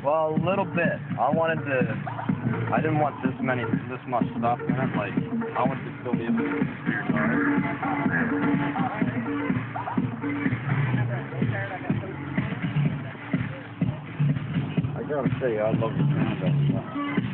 Well, a little bit. I didn't want this much stuff in it. Like, I wanted to still be able to steer cars. I gotta say, I love the sound of it.